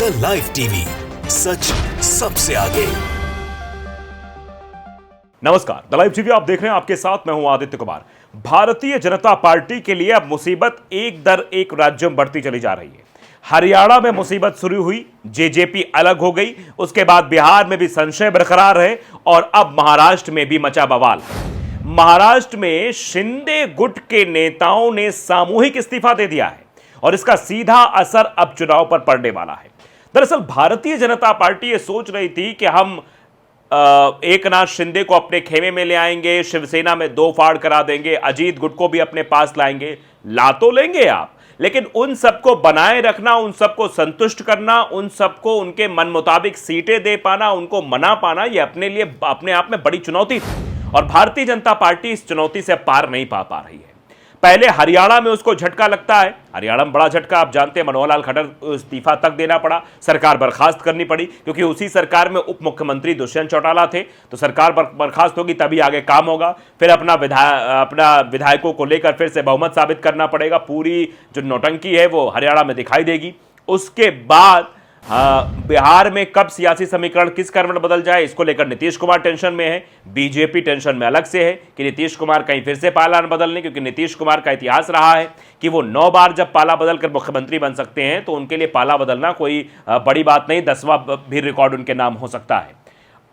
The live TV, सच सबसे आगे। नमस्कार, द लाइव टीवी आप देख रहे हैं। आपके साथ मैं हूं आदित्य कुमार। भारतीय जनता पार्टी के लिए अब मुसीबत एक दर एक राज्यों में बढ़ती चली जा रही है। हरियाणा में मुसीबत शुरू हुई, जेजेपी अलग हो गई, उसके बाद बिहार में भी संशय बरकरार है और अब महाराष्ट्र में भी मचा बवाल। महाराष्ट्र में शिंदे गुट के नेताओं ने सामूहिक इस्तीफा दे दिया है और इसका सीधा असर अब चुनाव पर पड़ने वाला है। दरअसल भारतीय जनता पार्टी ये सोच रही थी कि हम एकनाथ शिंदे को अपने खेमे में ले आएंगे, शिवसेना में दो फाड़ करा देंगे, अजीत गुट को भी अपने पास लाएंगे। ला तो लेंगे आप, लेकिन उन सबको बनाए रखना, उन सबको संतुष्ट करना, उन सबको उनके मन मुताबिक सीटें दे पाना, उनको मना पाना, यह अपने लिए अपने आप में बड़ी चुनौती थी और भारतीय जनता पार्टी इस चुनौती से पार नहीं पा रही है। पहले हरियाणा में उसको झटका लगता है। हरियाणा में बड़ा झटका, आप जानते हैं, मनोहर लाल खट्टर इस्तीफा तक देना पड़ा, सरकार बर्खास्त करनी पड़ी, क्योंकि उसी सरकार में उप मुख्यमंत्री दुष्यंत चौटाला थे। तो सरकार बर्खास्त होगी तभी आगे काम होगा। फिर अपना विधायकों को लेकर फिर से बहुमत साबित करना पड़ेगा। पूरी जो नौटंकी है वो हरियाणा में दिखाई देगी। उसके बाद बिहार में कब सियासी समीकरण किस कर्म में बदल जाए, इसको लेकर नीतीश कुमार टेंशन में है, बीजेपी टेंशन में अलग से है कि नीतीश कुमार कहीं फिर से पाला न बदल लें, क्योंकि नीतीश कुमार का इतिहास रहा है कि वो 9 बार जब पाला बदल कर मुख्यमंत्री बन सकते हैं तो उनके लिए पाला बदलना कोई बड़ी बात नहीं, 10वां भी रिकॉर्ड उनके नाम हो सकता है।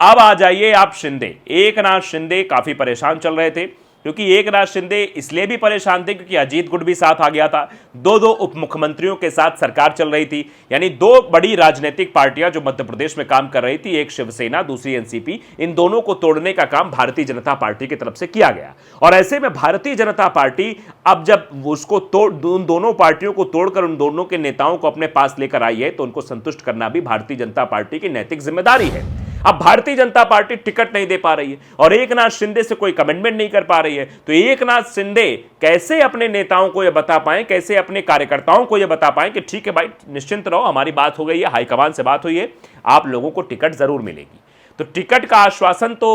अब आ जाइए आप शिंदे। एकनाथ शिंदे काफी परेशान चल रहे थे, क्योंकि एकनाथ शिंदे इसलिए भी परेशान थे क्योंकि अजीत गुट भी साथ आ गया था। दो उप मुख्यमंत्रियों के साथ सरकार चल रही थी, यानी 2 बड़ी राजनीतिक पार्टियां जो मध्य प्रदेश में काम कर रही थी, एक शिवसेना, दूसरी एनसीपी। इन दोनों को तोड़ने का काम भारतीय जनता पार्टी की तरफ से किया गया और ऐसे में भारतीय जनता पार्टी अब जब उसको उन दोनों पार्टियों को तोड़कर उन दोनों के नेताओं को अपने पास लेकर आई है तो उनको संतुष्ट करना भी भारतीय जनता पार्टी की नैतिक जिम्मेदारी है। अब भारतीय जनता पार्टी टिकट नहीं दे पा रही है और एकनाथ शिंदे से कोई कमिटमेंट नहीं कर पा रही है, तो एकनाथ शिंदे कैसे अपने नेताओं को यह बता पाए, कैसे अपने कार्यकर्ताओं को यह बता पाए कि ठीक है भाई, निश्चिंत रहो, हमारी बात हो गई है, हाईकमान से बात हुई है, आप लोगों को टिकट जरूर मिलेगी। तो टिकट का आश्वासन तो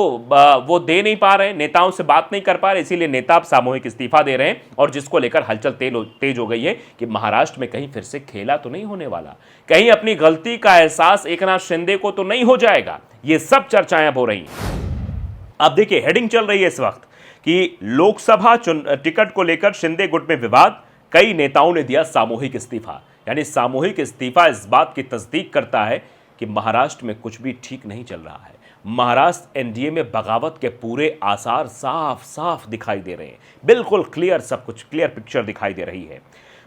वो दे नहीं पा रहे, नेताओं से बात नहीं कर पा रहे, इसीलिए नेता अब सामूहिक इस्तीफा दे रहे हैं और जिसको लेकर हलचल तेज हो गई है कि महाराष्ट्र में कहीं फिर से खेला तो नहीं होने वाला, कहीं अपनी गलती का एहसास एकनाथ शिंदे को तो नहीं हो जाएगा। ये सब चर्चाएं अब हो रही हैं। अब देखिए, हेडिंग चल रही है इस वक्त कि लोकसभा टिकट को लेकर शिंदे गुट में विवाद, कई नेताओं ने दिया सामूहिक इस्तीफा। यानी सामूहिक इस्तीफा इस बात की तस्दीक करता है कि महाराष्ट्र में कुछ भी ठीक नहीं चल रहा है। महाराष्ट्र एनडीए में बगावत के पूरे आसार साफ साफ दिखाई दे रहे हैं, बिल्कुल क्लियर, सब कुछ क्लियर पिक्चर दिखाई दे रही है।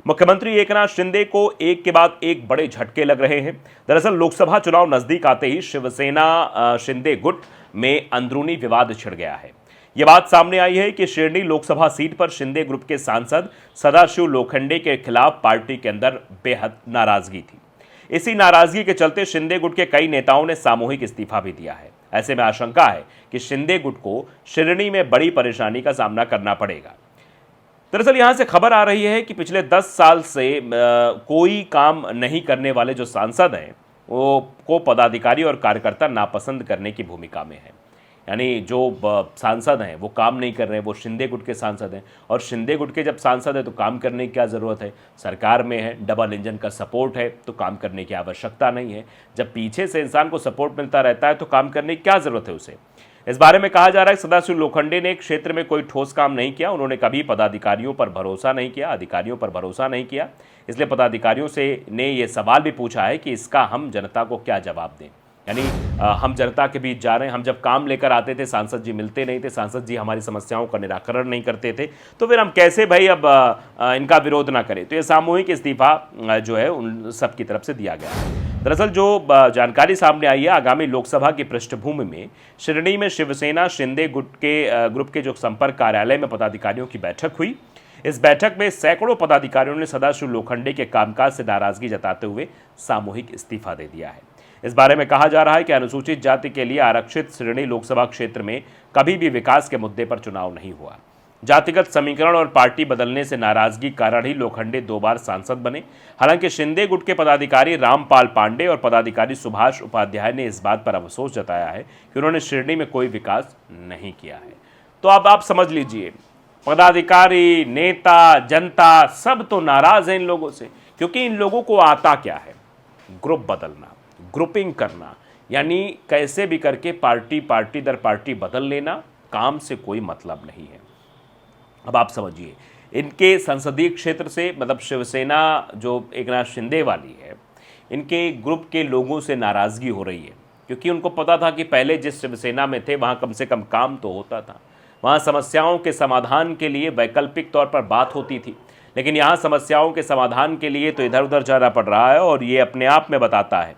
मुख्यमंत्री एकनाथ शिंदे को एक के बाद एक बड़े झटके लग रहे हैं। दरअसल लोकसभा चुनाव नजदीक आते ही शिवसेना शिंदे गुट में अंदरूनी विवाद छिड़ गया है। यह बात सामने आई है कि शिरडी लोकसभा सीट पर शिंदे ग्रुप के सांसद सदाशिव लोखंडे के खिलाफ पार्टी के अंदर बेहद नाराजगी थी। इसी नाराजगी के चलते शिंदे गुट के कई नेताओं ने सामूहिक इस्तीफा भी दिया है। ऐसे में आशंका है कि शिंदे गुट को शिरडी में बड़ी परेशानी का सामना करना पड़ेगा। दरअसल यहां से खबर आ रही है कि पिछले 10 साल से कोई काम नहीं करने वाले जो सांसद हैं वो को पदाधिकारी और कार्यकर्ता नापसंद करने की भूमिका में है। यानी जो सांसद हैं वो काम नहीं कर रहे हैं, वो शिंदे गुट के सांसद हैं और शिंदे गुट के जब सांसद है तो काम करने की क्या ज़रूरत है, सरकार में है, डबल इंजन का सपोर्ट है तो काम करने की आवश्यकता नहीं है। जब पीछे से इंसान को सपोर्ट मिलता रहता है तो काम करने की क्या ज़रूरत है उसे। इस बारे में कहा जा रहा है कि सदाशिव लोखंडे ने क्षेत्र में कोई ठोस काम नहीं किया, उन्होंने कभी पदाधिकारियों पर भरोसा नहीं किया, अधिकारियों पर भरोसा नहीं किया। इसलिए पदाधिकारियों से ने ये सवाल भी पूछा है कि इसका हम जनता को क्या जवाब दें। यानी हम जनता के बीच जा रहे हैं, हम जब काम लेकर आते थे सांसद जी मिलते नहीं थे, सांसद जी हमारी समस्याओं का निराकरण नहीं करते थे, तो फिर हम कैसे भाई अब इनका विरोध ना करें। तो ये सामूहिक इस्तीफा जो है उन सब की तरफ से दिया गया है। दरअसल जो जानकारी सामने आई है, आगामी लोकसभा की पृष्ठभूमि में शिरडी में शिवसेना शिंदे ग्रुप के जो संपर्क कार्यालय में पदाधिकारियों की बैठक हुई। इस बैठक में सैकड़ों पदाधिकारियों ने सदाशिव लोखंडे के कामकाज से नाराजगी जताते हुए सामूहिक इस्तीफा दे दिया है। इस बारे में कहा जा रहा है कि अनुसूचित जाति के लिए आरक्षित शिरडी लोकसभा क्षेत्र में कभी भी विकास के मुद्दे पर चुनाव नहीं हुआ। जातिगत समीकरण और पार्टी बदलने से नाराजगी कारण ही लोखंडे 2 बार सांसद बने। हालांकि शिंदे गुट के पदाधिकारी रामपाल पांडे और पदाधिकारी सुभाष उपाध्याय ने इस बात पर अफसोस जताया है कि उन्होंने शिरडी में कोई विकास नहीं किया है। तो अब आप समझ लीजिए, पदाधिकारी, नेता, जनता सब तो नाराज हैं इन लोगों से, क्योंकि इन लोगों को आता क्या है। ग्रुप बदलना, ग्रुपिंग करना, यानी कैसे भी करके पार्टी दर पार्टी बदल लेना, काम से कोई मतलब नहीं है। अब आप समझिए, इनके संसदीय क्षेत्र से मतलब शिवसेना जो एकनाथ शिंदे वाली है, इनके ग्रुप के लोगों से नाराज़गी हो रही है, क्योंकि उनको पता था कि पहले जिस शिवसेना में थे वहाँ कम से कम काम तो होता था, वहाँ समस्याओं के समाधान के लिए वैकल्पिक तौर पर बात होती थी। लेकिन यहाँ समस्याओं के समाधान के लिए तो इधर उधर जाना पड़ रहा है, और ये अपने आप में बताता है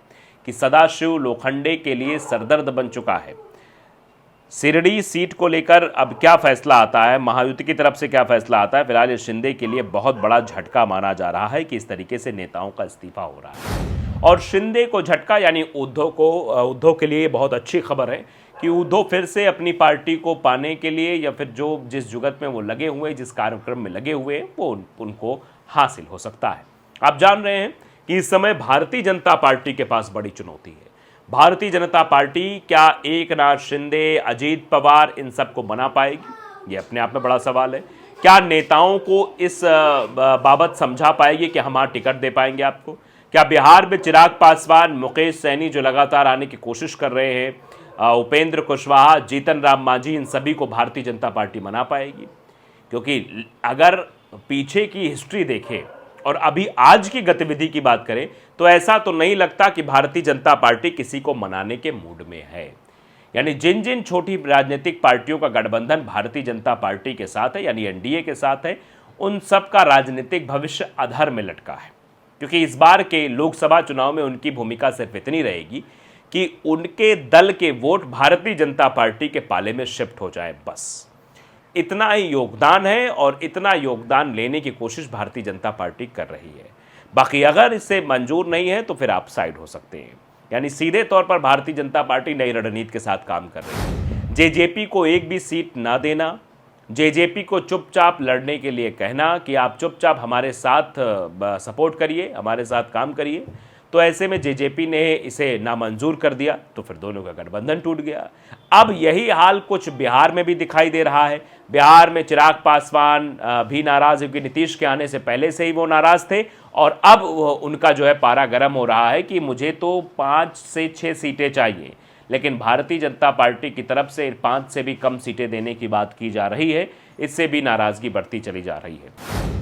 कि सदाशिव लोखंडे के लिए सरदर्द बन चुका है। सिरडी सीट को लेकर अब क्या फैसला आता है, महायुति की तरफ से क्या फैसला आता है, फिलहाल ये शिंदे के लिए बहुत बड़ा झटका माना जा रहा है कि इस तरीके से नेताओं का इस्तीफा हो रहा है। और शिंदे को झटका यानी उद्धव के लिए बहुत अच्छी खबर है कि उद्धव फिर से अपनी पार्टी को पाने के लिए या फिर जो जिस जुगत में वो लगे हुए, जिस कार्यक्रम में लगे हुए हैं, वो उनको हासिल हो सकता है। आप जान रहे हैं कि इस समय भारतीय जनता पार्टी के पास बड़ी चुनौती है। भारतीय जनता पार्टी क्या एकनाथ शिंदे, अजीत पवार इन सबको बना पाएगी? ये अपने आप में बड़ा सवाल है। क्या नेताओं को इस बाबत समझा पाएगी कि हम टिकट दे पाएंगे आपको? क्या बिहार में चिराग पासवान, मुकेश सहनी जो लगातार आने की कोशिश कर रहे हैं, उपेंद्र कुशवाहा, जीतन राम मांझी, इन सभी को भारतीय जनता पार्टी मना पाएगी? क्योंकि अगर पीछे की हिस्ट्री देखें और अभी आज की गतिविधि की बात करें तो ऐसा तो नहीं लगता कि भारतीय जनता पार्टी किसी को मनाने के मूड में है। यानी जिन जिन छोटी राजनीतिक पार्टियों का गठबंधन भारतीय जनता पार्टी के साथ है, यानी एनडीए के साथ है, उन सब का राजनीतिक भविष्य अधर में लटका है। क्योंकि इस बार के लोकसभा चुनाव में उनकी भूमिका सिर्फ इतनी रहेगी कि उनके दल के वोट भारतीय जनता पार्टी के पाले में शिफ्ट हो जाए, बस इतना ही योगदान है। और इतना योगदान लेने की कोशिश भारतीय जनता पार्टी कर रही है। बाकी अगर इससे मंजूर नहीं है तो फिर आप साइड हो सकते हैं। यानी सीधे तौर पर भारतीय जनता पार्टी नई रणनीति के साथ काम कर रही है। जेजेपी को एक भी सीट ना देना, जेजेपी को चुपचाप लड़ने के लिए कहना कि आप चुपचाप हमारे साथ सपोर्ट करिए, हमारे साथ काम करिए। तो ऐसे में जेजेपी ने इसे नामंजूर कर दिया, तो फिर दोनों का गठबंधन टूट गया। अब यही हाल कुछ बिहार में भी दिखाई दे रहा है। बिहार में चिराग पासवान भी नाराज, क्योंकि नीतीश के आने से पहले से ही वो नाराज थे, और अब उनका जो है पारा गर्म हो रहा है कि मुझे तो 5 से 6 सीटें चाहिए। लेकिन भारतीय जनता पार्टी की तरफ से 5 से भी कम सीटें देने की बात की जा रही है। इससे भी नाराजगी बढ़ती चली जा रही है।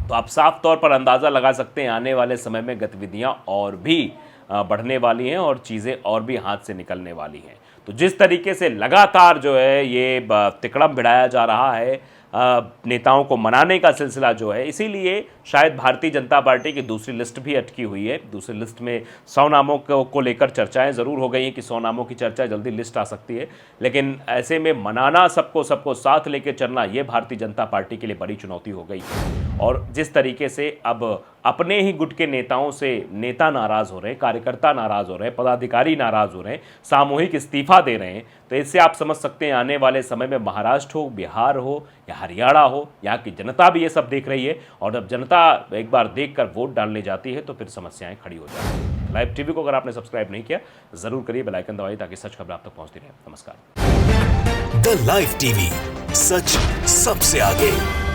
तो आप साफ तौर पर अंदाज़ा लगा सकते हैं आने वाले समय में गतिविधियां और भी बढ़ने वाली हैं और चीज़ें और भी हाथ से निकलने वाली हैं। तो जिस तरीके से लगातार जो है ये तिकड़म भिड़ाया जा रहा है, नेताओं को मनाने का सिलसिला जो है, इसीलिए शायद भारतीय जनता पार्टी की दूसरी लिस्ट भी अटकी हुई है। दूसरी लिस्ट में 100 नामों को लेकर चर्चाएं ज़रूर हो गई हैं कि 100 नामों की चर्चा जल्दी लिस्ट आ सकती है। लेकिन ऐसे में मनाना, सबको साथ लेकर चलना, ये भारतीय जनता पार्टी के लिए बड़ी चुनौती हो गई है। और जिस तरीके से अब अपने ही गुट के नेताओं से नेता नाराज़ हो रहे हैं, कार्यकर्ता नाराज़ हो रहे हैं, पदाधिकारी नाराज़ हो रहे हैं, सामूहिक इस्तीफा दे रहे हैं, तो इससे आप समझ सकते हैं आने वाले समय में महाराष्ट्र हो, बिहार हो या हरियाणा हो, यहाँ की जनता भी ये सब देख रही है। और जब जनता एक बार देखकर वोट डालने जाती है तो फिर समस्याएं खड़ी हो जाती हैं। लाइव टीवी को अगर आपने सब्सक्राइब नहीं किया, जरूर करिए, बेल आइकन दबाइए ताकि सच खबर आप तक पहुंचती रहे। नमस्कार। द लाइव टीवी, सच सबसे आगे।